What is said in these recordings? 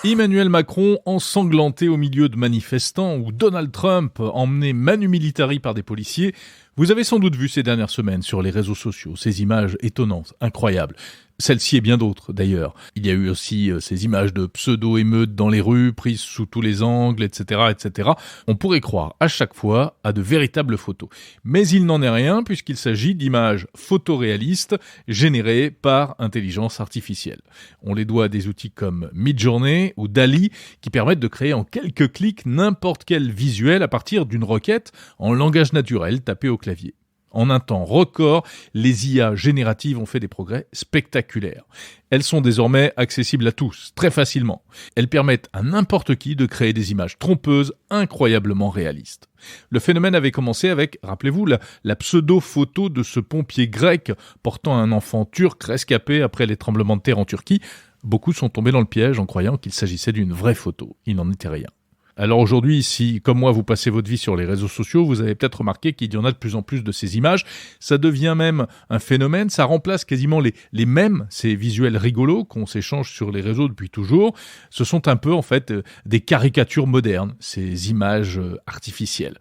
Emmanuel Macron ensanglanté au milieu de manifestants ou Donald Trump emmené manu militari par des policiers. Vous avez sans doute vu ces dernières semaines sur les réseaux sociaux ces images étonnantes, incroyables. Celle-ci et bien d'autres d'ailleurs. Il y a eu aussi ces images de pseudo-émeutes dans les rues, prises sous tous les angles, etc., etc. On pourrait croire à chaque fois à de véritables photos. Mais il n'en est rien puisqu'il s'agit d'images photoréalistes générées par intelligence artificielle. On les doit à des outils comme Midjourney ou DALL-E qui permettent de créer en quelques clics n'importe quel visuel à partir d'une requête en langage naturel tapé au clavier. En un temps record, les IA génératives ont fait des progrès spectaculaires. Elles sont désormais accessibles à tous, très facilement. Elles permettent à n'importe qui de créer des images trompeuses, incroyablement réalistes. Le phénomène avait commencé avec, rappelez-vous, la pseudo-photo de ce pompier grec portant un enfant turc rescapé après les tremblements de terre en Turquie. Beaucoup sont tombés dans le piège en croyant qu'il s'agissait d'une vraie photo. Il n'en était rien. Alors aujourd'hui, si, comme moi, vous passez votre vie sur les réseaux sociaux, vous avez peut-être remarqué qu'il y en a de plus en plus de ces images. Ça devient même un phénomène, ça remplace quasiment les mèmes, ces visuels rigolos qu'on s'échange sur les réseaux depuis toujours. Ce sont un peu, en fait, des caricatures modernes, ces images artificielles.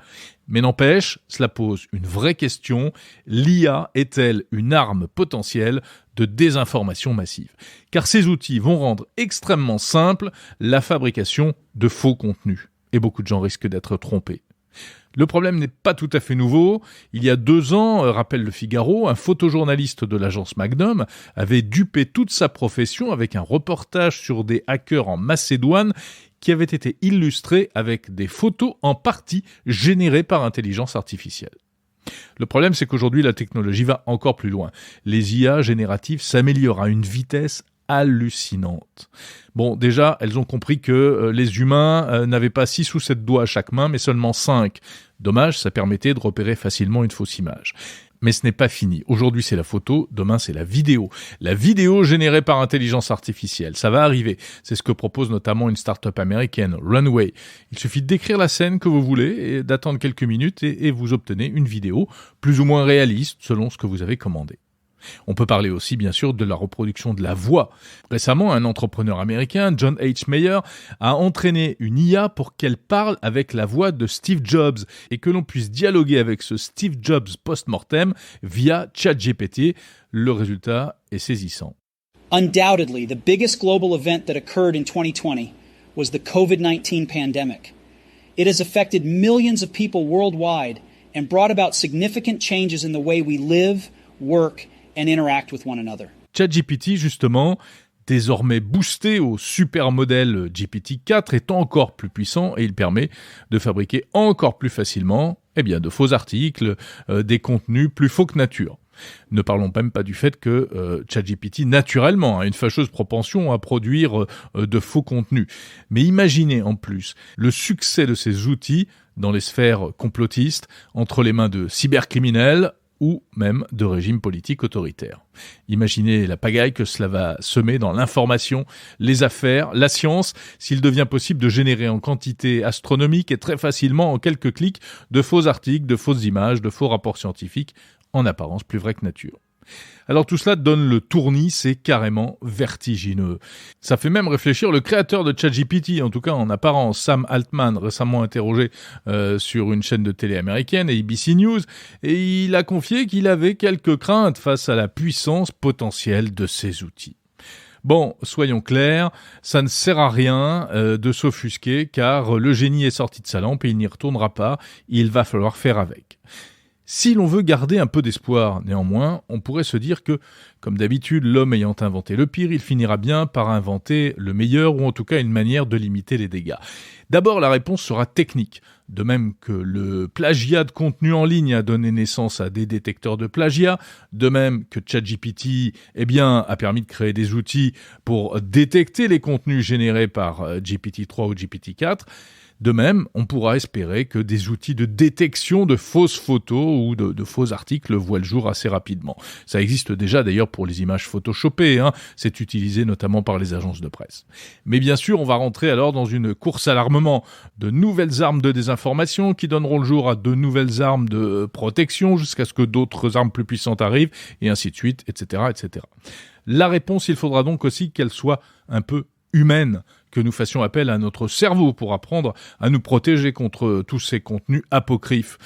Mais n'empêche, cela pose une vraie question. L'IA est-elle une arme potentielle de désinformation massive? Car ces outils vont rendre extrêmement simple la fabrication de faux contenus. Et beaucoup de gens risquent d'être trompés. Le problème n'est pas tout à fait nouveau. Il y a 2 ans, rappelle le Figaro, un photojournaliste de l'agence Magnum avait dupé toute sa profession avec un reportage sur des hackers en Macédoine qui avait été illustré avec des photos en partie générées par intelligence artificielle. Le problème, c'est qu'aujourd'hui, la technologie va encore plus loin. Les IA génératives s'améliorent à une vitesse hallucinante. Bon, déjà, elles ont compris que les humains n'avaient pas 6 ou 7 doigts à chaque main, mais seulement 5. Dommage, ça permettait de repérer facilement une fausse image. Mais ce n'est pas fini. Aujourd'hui, c'est la photo, demain, c'est la vidéo. La vidéo générée par intelligence artificielle, ça va arriver. C'est ce que propose notamment une start-up américaine, Runway. Il suffit de décrire la scène que vous voulez et d'attendre quelques minutes et vous obtenez une vidéo plus ou moins réaliste selon ce que vous avez commandé. On peut parler aussi, bien sûr, de la reproduction de la voix. Récemment, un entrepreneur américain, John H. Mayer, a entraîné une IA pour qu'elle parle avec la voix de Steve Jobs et que l'on puisse dialoguer avec ce Steve Jobs post-mortem via ChatGPT. Le résultat est saisissant. Undoubtedly, the biggest global event that occurred in 2020 was the COVID-19 pandemic. It has affected millions of people worldwide and brought about significant changes in the way we live, work, and interact with one another. ChatGPT, justement, désormais boosté au supermodèle GPT-4, est encore plus puissant et il permet de fabriquer encore plus facilement de faux articles, des contenus plus faux que nature. Ne parlons même pas du fait que ChatGPT, naturellement, a une fâcheuse propension à produire de faux contenus. Mais imaginez en plus le succès de ces outils dans les sphères complotistes, entre les mains de cybercriminels, ou même de régimes politiques autoritaires. Imaginez la pagaille que cela va semer dans l'information, les affaires, la science, s'il devient possible de générer en quantité astronomique et très facilement en quelques clics de faux articles, de fausses images, de faux rapports scientifiques, en apparence plus vrais que nature. Alors tout cela donne le tournis, c'est carrément vertigineux. Ça fait même réfléchir le créateur de ChatGPT, en tout cas en apparence, Sam Altman, récemment interrogé sur une chaîne de télé américaine, ABC News, et il a confié qu'il avait quelques craintes face à la puissance potentielle de ces outils. Bon, soyons clairs, ça ne sert à rien de s'offusquer, car le génie est sorti de sa lampe et il n'y retournera pas, il va falloir faire avec. Si l'on veut garder un peu d'espoir, néanmoins, on pourrait se dire que, comme d'habitude, l'homme ayant inventé le pire, il finira bien par inventer le meilleur, ou en tout cas une manière de limiter les dégâts. D'abord, la réponse sera technique. De même que le plagiat de contenu en ligne a donné naissance à des détecteurs de plagiat, de même que ChatGPT a permis de créer des outils pour détecter les contenus générés par GPT-3 ou GPT-4, de même, on pourra espérer que des outils de détection de fausses photos ou de faux articles voient le jour assez rapidement. Ça existe déjà d'ailleurs pour les images photoshopées, c'est utilisé notamment par les agences de presse. Mais bien sûr, on va rentrer alors dans une course à l'armement, de nouvelles armes de désinformation qui donneront le jour à de nouvelles armes de protection jusqu'à ce que d'autres armes plus puissantes arrivent, et ainsi de suite, etc., etc. La réponse, il faudra donc aussi qu'elle soit un peu humaine que nous fassions appel à notre cerveau pour apprendre à nous protéger contre tous ces contenus apocryphes.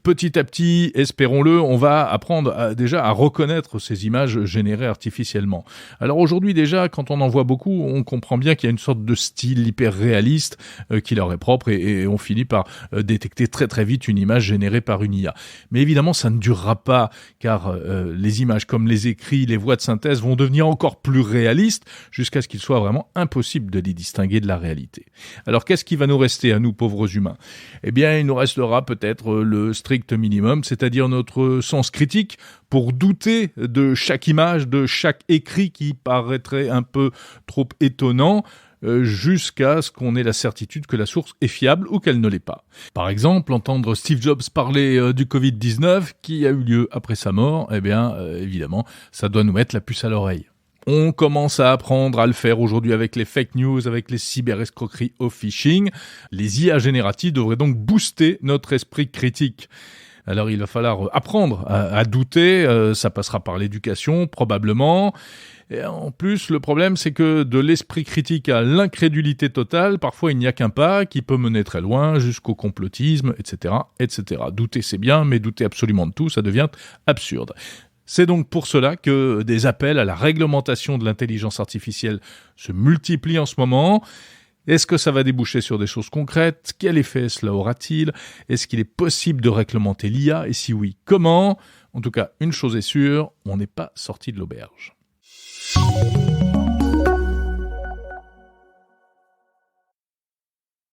Petit à petit, espérons-le, on va apprendre déjà à reconnaître ces images générées artificiellement. Alors aujourd'hui déjà, quand on en voit beaucoup, on comprend bien qu'il y a une sorte de style hyper réaliste qui leur est propre et on finit par détecter très très vite une image générée par une IA. Mais évidemment, ça ne durera pas car les images comme les écrits, les voix de synthèse vont devenir encore plus réalistes jusqu'à ce qu'il soit vraiment impossible de les distinguer de la réalité. Alors qu'est-ce qui va nous rester à nous pauvres humains ? Eh bien, il nous restera peut-être le strict minimum, c'est-à-dire notre sens critique pour douter de chaque image, de chaque écrit qui paraîtrait un peu trop étonnant, jusqu'à ce qu'on ait la certitude que la source est fiable ou qu'elle ne l'est pas. Par exemple, entendre Steve Jobs parler du Covid-19 qui a eu lieu après sa mort, eh bien, évidemment, ça doit nous mettre la puce à l'oreille. On commence à apprendre à le faire aujourd'hui avec les fake news, avec les cyberescroqueries au phishing. Les IA génératives devraient donc booster notre esprit critique. Alors il va falloir apprendre à douter, ça passera par l'éducation probablement. Et en plus, le problème c'est que de l'esprit critique à l'incrédulité totale, parfois il n'y a qu'un pas qui peut mener très loin jusqu'au complotisme, etc., etc. Douter c'est bien, mais douter absolument de tout, ça devient absurde. C'est donc pour cela que des appels à la réglementation de l'intelligence artificielle se multiplient en ce moment. Est-ce que ça va déboucher sur des choses concrètes ? Quel effet cela aura-t-il ? Est-ce qu'il est possible de réglementer l'IA ? Et si oui, comment ? En tout cas, une chose est sûre, on n'est pas sorti de l'auberge.